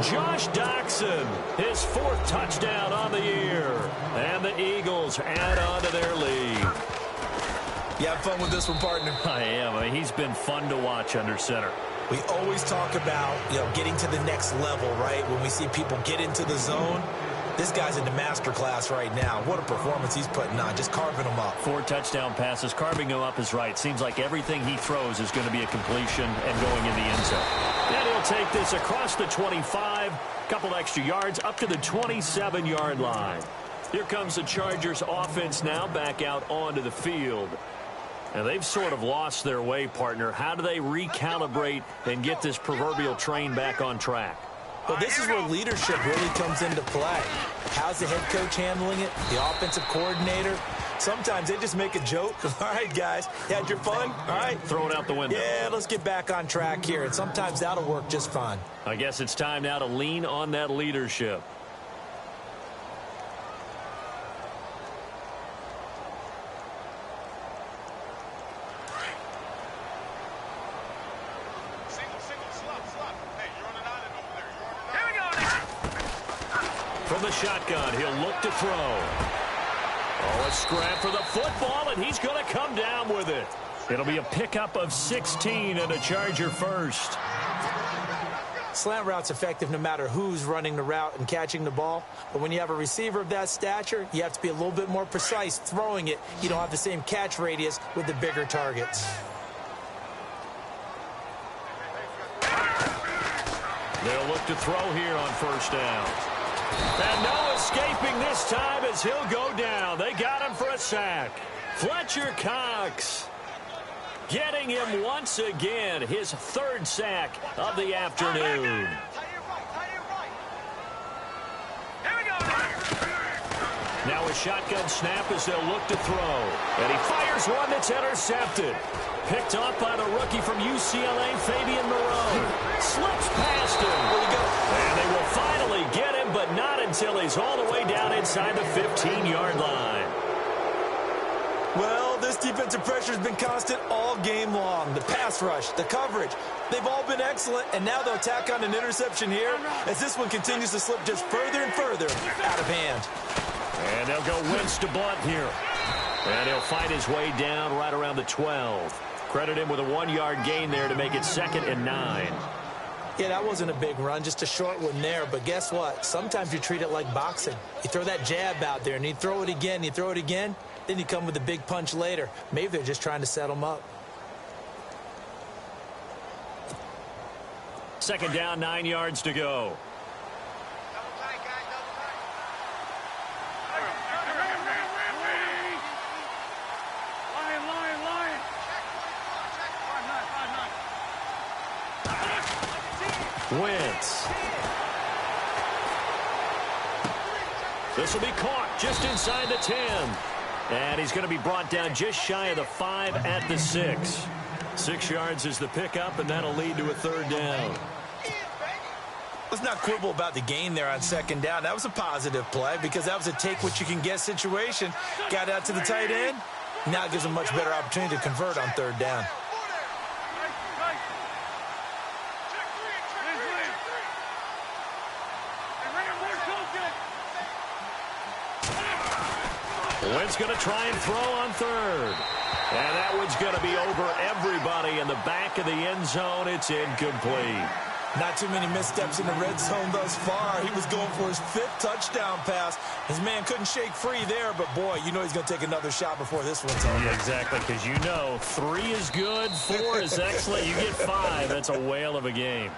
Josh Doxson, his 4th touchdown on the year. And the Eagles add on to their lead. You have fun with this one, partner? I am. I mean, he's been fun to watch under center. We always talk about, getting to the next level, right? When we see people get into the zone, this guy's in the master class right now. What a performance he's putting on, just carving them up. 4 touchdown passes. Carving them up is right. Seems like everything he throws is going to be a completion and going in the end zone. And he'll take this across the 25, couple extra yards, up to the 27-yard line. Here comes the Chargers offense now back out onto the field. And they've sort of lost their way, partner. How do they recalibrate and get this proverbial train back on track? Well, this is where leadership really comes into play. How's the head coach handling it? The offensive coordinator? Sometimes they just make a joke. All right, guys, you had your fun? All right. Throw it out the window. Yeah, let's get back on track here. And sometimes that'll work just fine. I guess it's time now to lean on that leadership. From the shotgun, he'll look to throw. Oh, a scrap for the football, and he's going to come down with it. It'll be a pickup of 16 and a Charger first. Slant route's effective no matter who's running the route and catching the ball. But when you have a receiver of that stature, you have to be a little bit more precise throwing it. You don't have the same catch radius with the bigger targets. They'll look to throw here on first down. And no escaping this time as he'll go down. They got him for a sack. Fletcher Cox getting him once again, his 3rd sack of the afternoon. Now a shotgun snap as they'll look to throw. And he fires one that's intercepted. Picked off by the rookie from UCLA, Fabian Moreau. Slips past him. And they will finally get him, but not until he's all the way down inside the 15-yard line. Well, this defensive pressure has been constant all game long. The pass rush, the coverage, they've all been excellent, and now they'll tack on an interception here as this one continues to slip just further and further out of hand. And they'll go Wentz to Blunt here. And he'll fight his way down right around the 12. Credit him with a 1-yard gain there to make it 2nd and 9. Yeah, that wasn't a big run, just a short one there. But guess what? Sometimes you treat it like boxing. You throw that jab out there, and you throw it again, then you come with a big punch later. Maybe they're just trying to set them up. Second down, 9 yards to go. Wentz. This will be caught just inside the 10. And he's going to be brought down just shy of the 5 at the 6. 6 yards is the pickup, and that'll lead to a third down. Let's not quibble about the gain there on second down. That was a positive play because that was a take-what-you-can-get situation. Got out to the tight end. Now it gives him a much better opportunity to convert on third down. Wentz going to try and throw on third. And that one's going to be over everybody in the back of the end zone. It's incomplete. Not too many missteps in the red zone thus far. He was going for his 5th touchdown pass. His man couldn't shake free there, but boy, you know he's going to take another shot before this one's over. Yeah, exactly, because you know 3 is good, 4 is excellent. You get 5. That's a whale of a game.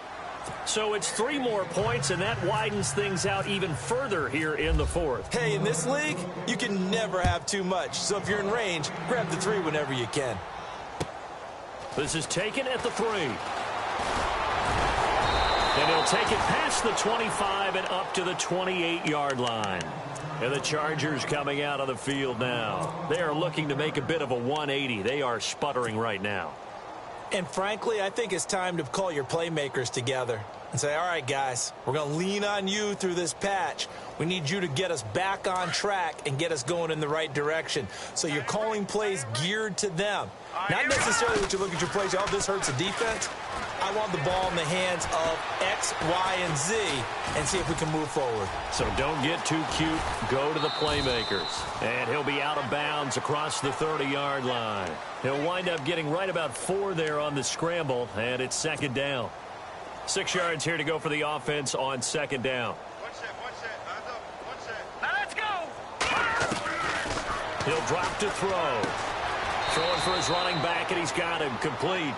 So it's 3 more points, and that widens things out even further here in the 4th. Hey, in this league, you can never have too much. So if you're in range, grab the 3 whenever you can. This is taken at the 3. And he'll take it past the 25 and up to the 28-yard line. And the Chargers coming out of the field now. They are looking to make a bit of a 180. They are sputtering right now. And frankly, I think it's time to call your playmakers together and say, all right, guys, we're going to lean on you through this patch. We need you to get us back on track and get us going in the right direction. So you're calling plays geared to them. Not necessarily what you look at your plays, oh, this hurts the defense. I want the ball in the hands of X, Y, and Z and see if we can move forward. So don't get too cute. Go to the playmakers. And he'll be out of bounds across the 30-yard line. He'll wind up getting right about 4 there on the scramble, and it's second down. 6 yards here to go for the offense on second down. One set. Now let's go. He'll drop to throw. Throwing for his running back, and he's got him complete.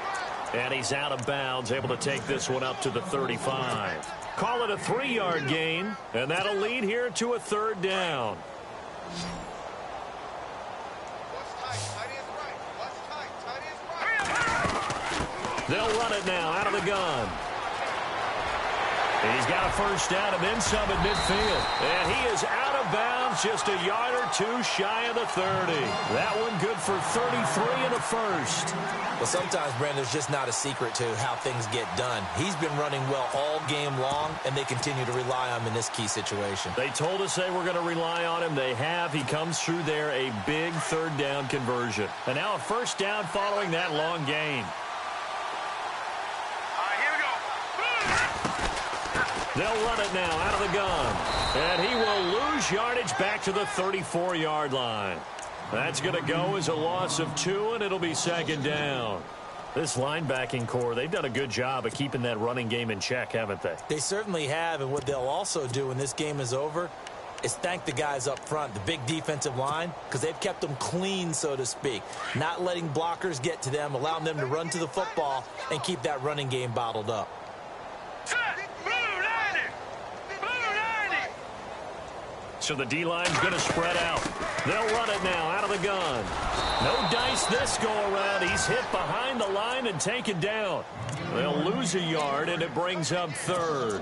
And he's out of bounds, able to take this one up to the 35. Call it a 3-yard gain, and that'll lead here to a third down. They'll run it now out of the gun. He's got a first down and then some at midfield. And he is out of bounds just a yard or 2 shy of the 30. That one good for 33 and a first. Well, sometimes, Brandon, there's just not a secret to how things get done. He's been running well all game long, and they continue to rely on him in this key situation. They told us they were going to rely on him. They have. He comes through there, a big third down conversion. And now a first down following that long gain. They'll run it now out of the gun. And he will lose yardage back to the 34-yard line. That's going to go as a loss of 2, and it'll be second down. This linebacking core, they've done a good job of keeping that running game in check, haven't they? They certainly have, and what they'll also do when this game is over is thank the guys up front, the big defensive line, because they've kept them clean, so to speak. Not letting blockers get to them, allowing them to run to the football and keep that running game bottled up. So the D-line's going to spread out. They'll run it now out of the gun. No dice this go-around. He's hit behind the line and taken down. They'll lose a yard, and it brings up third.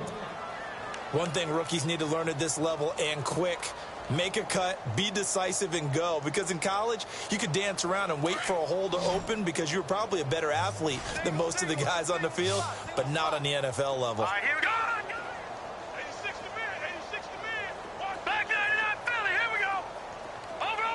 One thing rookies need to learn at this level, and quick, make a cut, be decisive, and go. Because in college, you could dance around and wait for a hole to open because you're probably a better athlete than most of the guys on the field, but not on the NFL level. All right, here we go. 86 to me. Back 99 Philly. Here we go. Over.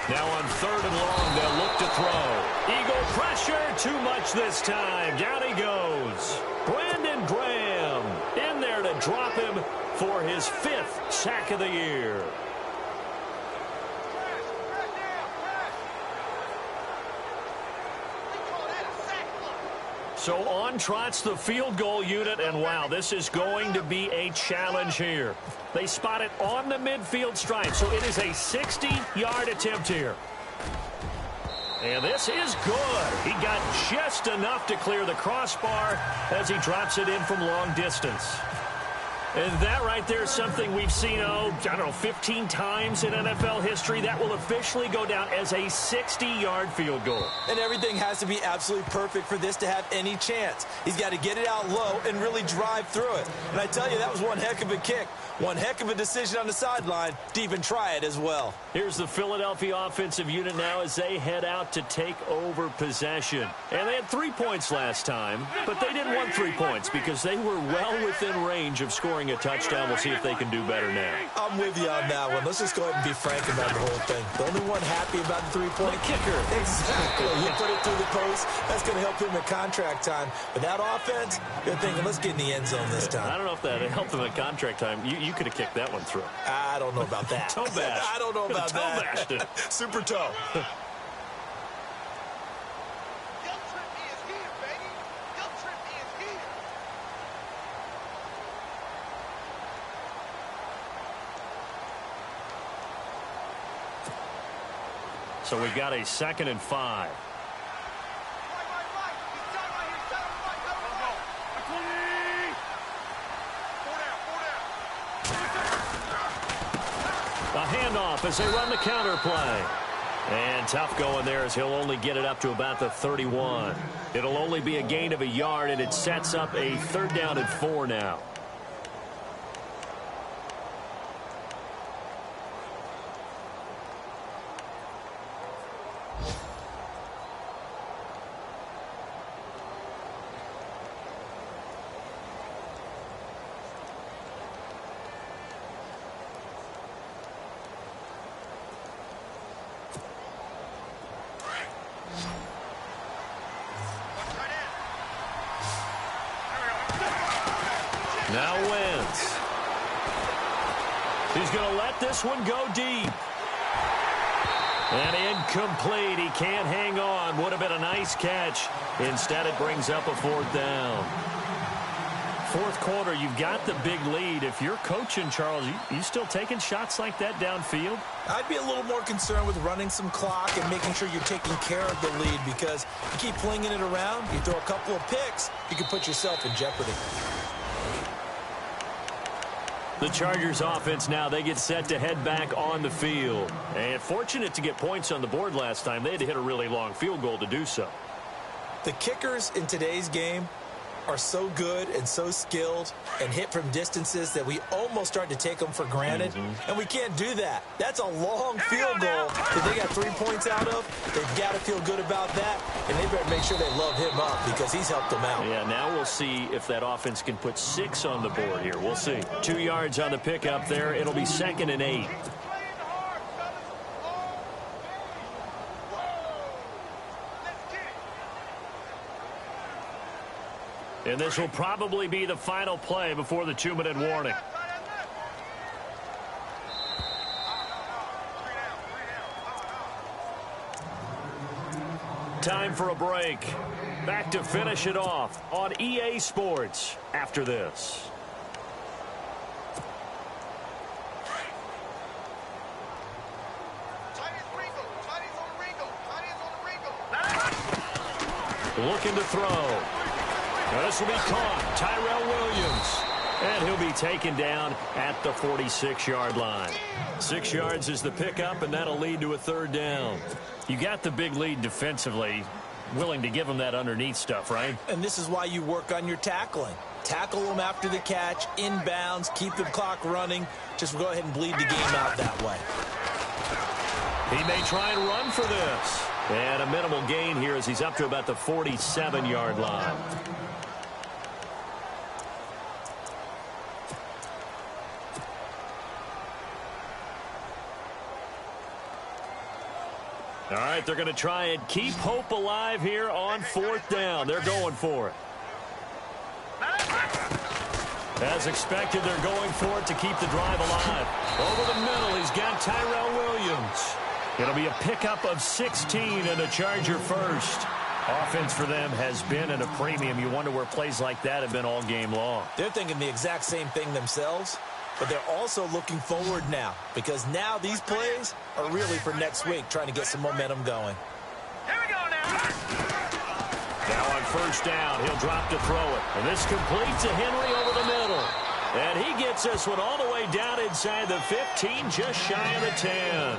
Now on third and long, they'll look to throw. Eagle pressure, too much this time. Down he goes. Brandon Graham in there to drop him for his 5th sack of the year. So on trots the field goal unit, and wow, this is going to be a challenge here. They spot it on the midfield stripe, so it is a 60-yard attempt here. And this is good. He got just enough to clear the crossbar as he drops it in from long distance. And that right there is something we've seen, I don't know, 15 times in NFL history. That will officially go down as a 60-yard field goal. And everything has to be absolutely perfect for this to have any chance. He's got to get it out low and really drive through it. And I tell you, that was one heck of a kick. One heck of a decision on the sideline to even try it as well. Here's the Philadelphia offensive unit now as they head out to take over possession. And they had 3 points last time, but they didn't want 3 points because they were well within range of scoring a touchdown. We'll see if they can do better now. I'm with you on that one. Let's just go ahead and be frank about the whole thing. The only one happy about the three-point kicker. Exactly. He put it through the post. That's going to help him at contract time. But that offense, you're thinking, let's get in the end zone this time. I don't know if that helped him at contract time. You could have kicked that one through. I don't know about that. Toe bash. I don't know about toe that. Bashed it. Super toe. So we've got a 2nd and 5. A handoff as they run the counter play. And tough going there as he'll only get it up to about the 31. It'll only be a gain of a yard, and it sets up a 3rd down and 4 now. Now Wentz. He's going to let this one go deep. And incomplete. He can't hang on. Would have been a nice catch. Instead, it brings up a 4th down. 4th quarter, you've got the big lead. If you're coaching, Charles, you still taking shots like that downfield? I'd be a little more concerned with running some clock and making sure you're taking care of the lead, because you keep flinging it around, you throw a couple of picks, you can put yourself in jeopardy. The Chargers offense now, they get set to head back on the field. And fortunate to get points on the board last time. They had to hit a really long field goal to do so. The kickers in today's game are so good and so skilled and hit from distances that we almost start to take them for granted. And we can't do that. That's a long field goal that they got 3 points out of. They've got to feel good about that, and they better make sure they love him up because he's helped them out. Yeah, now we'll see if that offense can put 6 on the board here. We'll see. 2 yards on the pickup there. It'll be 2nd and 8. And this will probably be the final play before the 2-minute warning. Time for a break. Back to finish it off on EA Sports after this. Looking to throw. Now this will be caught. Tyrell Williams. And he'll be taken down at the 46-yard line. 6 yards is the pickup, and that'll lead to a 3rd down. You got the big lead defensively. Willing to give him that underneath stuff, right? And this is why you work on your tackling. Tackle them after the catch, inbounds, keep the clock running. Just go ahead and bleed the game out that way. He may try and run for this. And a minimal gain here as he's up to about the 47-yard line. All right, they're going to try and keep hope alive here on 4th down. They're going for it. As expected, they're going for it to keep the drive alive. Over the middle, he's got Tyrell Williams. It'll be a pickup of 16 and a Charger first. Offense for them has been at a premium. You wonder where plays like that have been all game long. They're thinking the exact same thing themselves, but they're also looking forward now, because now these plays are really for next week, trying to get some momentum going. Here Now on first down, he'll drop to throw it. And this completes to Henry over the middle. And he gets this one all the way down inside the 15, just shy of the 10.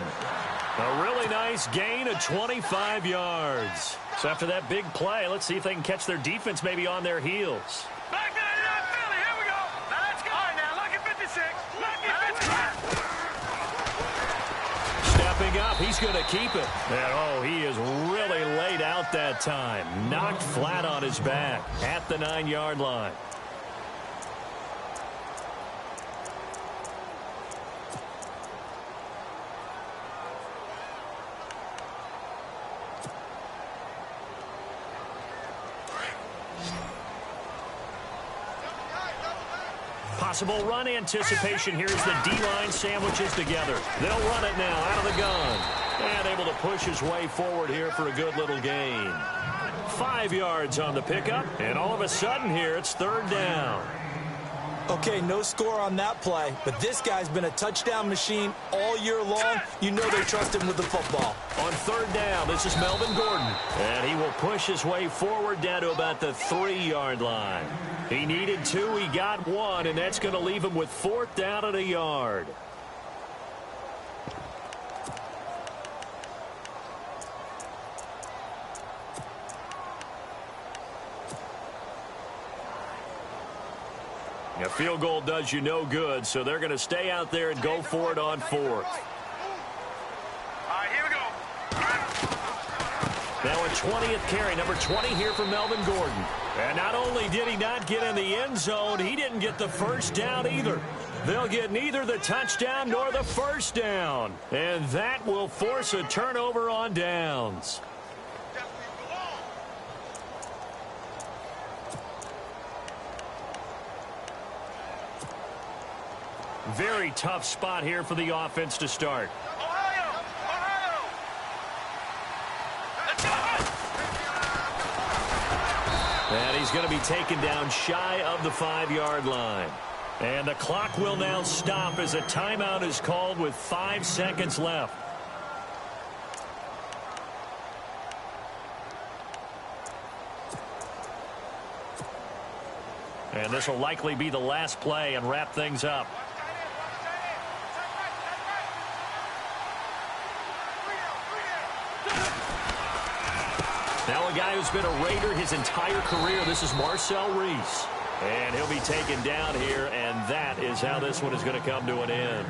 A really nice gain of 25 yards. So after that big play, let's see if they can catch their defense maybe on their heels. Back 99 Philly, here we go. Let's go. All right, now, look at 56. Look at 55. Stepping up, he's going to keep it. And, oh, he is really laid out that time. Knocked flat on his back at the 9-yard line. Possible run anticipation here as the D-line sandwiches together. They'll run it now out of the gun. And able to push his way forward here for a good little gain. 5 yards on the pickup. And all of a sudden here, it's third down. Okay, no score on that play, but this guy's been a touchdown machine all year long. You know they trust him with the football. On third down, this is Melvin Gordon. And he will push his way forward down to about the 3-yard line. He needed 2, he got 1, and that's going to leave him with 4th down and a yard. A field goal does you no good, so they're going to stay out there and go for it on 4th. All right, here we go. Now a 20th carry, number 20 here for Melvin Gordon. And not only did he not get in the end zone, he didn't get the first down either. They'll get neither the touchdown nor the first down. And that will force a turnover on downs. Very tough spot here for the offense to start. Ohio! Let's go! And he's going to be taken down shy of the 5-yard line. And the clock will now stop as a timeout is called with 5 seconds left. And this will likely be the last play and wrap things up. Now a guy who's been a Raider his entire career. This is Marcel Reese. And he'll be taken down here, and that is how this one is going to come to an end.